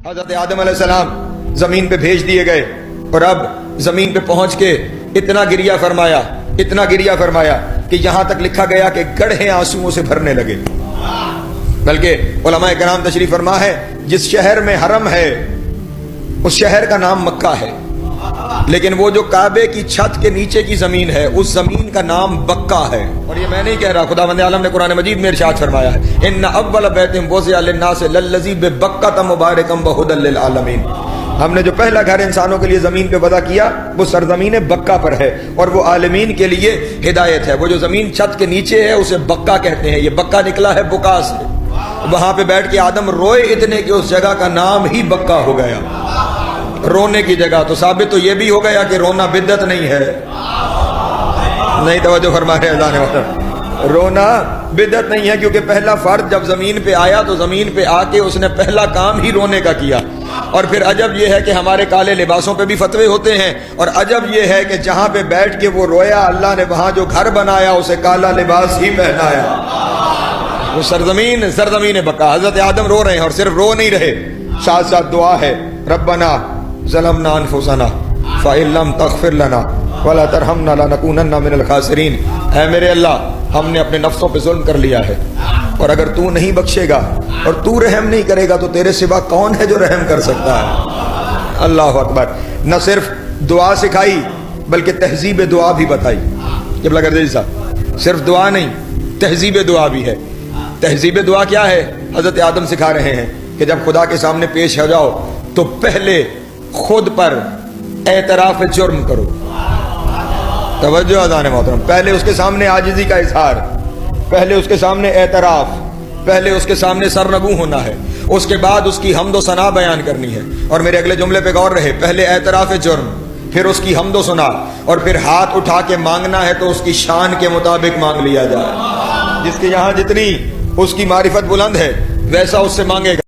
حضرت آدم علیہ السلام زمین پہ بھیج دیے گئے اور اب زمین پہ پہنچ کے اتنا گریہ فرمایا کہ یہاں تک لکھا گیا کہ گڑھے آنسوؤں سے بھرنے لگے. بلکہ علماء کرام تشریف فرما ہے جس شہر میں حرم ہے اس شہر کا نام مکہ ہے، لیکن وہ جو کعبے کی چھت کے نیچے کی زمین ہے اس زمین کا نام بکہ ہے. اور یہ میں نہیں کہہ رہا، خداوند عالم نے قرآن مجید میں ارشاد فرمایا ہے ان اول بیت وضع للناس للذی ببکۃ مبارکا وہدی للعالمین. ہم نے جو پہلا گھر انسانوں کے لیے زمین پہ وضع کیا وہ سرزمین بکہ پر ہے اور وہ عالمین کے لیے ہدایت ہے. وہ جو زمین چھت کے نیچے ہے اسے بکہ کہتے ہیں. یہ بکہ نکلا ہے بکا سے. وہاں پہ بیٹھ کے آدم روئے اتنے کہ اس جگہ کا نام ہی بکہ ہو گیا، رونے کی جگہ. تو ثابت تو یہ بھی ہو گیا کہ رونا بدعت نہیں ہے. نہیں توجہ فرما رہے اللہ نے، رونا بدعت نہیں ہے، کیونکہ پہلا فرد جب زمین پہ آیا تو زمین پہ آ کے اس نے پہلا کام ہی رونے کا کیا. اور پھر عجب یہ ہے کہ ہمارے کالے لباسوں پہ بھی فتوے ہوتے ہیں، اور عجب یہ ہے کہ جہاں پہ بیٹھ کے وہ رویا اللہ نے وہاں جو گھر بنایا اسے کالا لباس ہی پہنایا. وہ سرزمین بکا. حضرت آدم رو رہے ہیں اور صرف رو نہیں رہے، ساتھ ساتھ دعا ہے ربنا ظلمنا انفسنا فإن لم تغفر لنا ولا ترحمنا لنكونن من الخاسرین. اے میرے اللہ، ہم نے اپنے نفسوں پہ ظلم کر لیا ہے، اور اگر تو نہیں بخشے گا اور تو رحم نہیں کرے گا تو تیرے سوا کون ہے جو رحم کر سکتا ہے. اللہ اکبر. نہ صرف دعا سکھائی بلکہ تہذیب دعا بھی بتائی. جب لگا صاحب صرف دعا نہیں، تہذیب دعا بھی ہے. تہذیب دعا کیا ہے؟ حضرت آدم سکھا رہے ہیں کہ جب خدا کے سامنے پیش ہو جاؤ تو پہلے خود پر اعتراف جرم کرو. توجہ اذان محترم، پہلے اس کے سامنے عاجزی کا اظہار، پہلے اس کے سامنے اعتراف، پہلے اس کے سامنے سرنگوں ہونا ہے، اس کے بعد اس کی حمد و ثنا بیان کرنی ہے. اور میرے اگلے جملے پہ غور رہے، پہلے اعتراف جرم، پھر اس کی حمد و ثنا، اور پھر ہاتھ اٹھا کے مانگنا ہے تو اس کی شان کے مطابق مانگ لیا جائے. جس کے یہاں جتنی اس کی معرفت بلند ہے ویسا اس سے مانگے گا.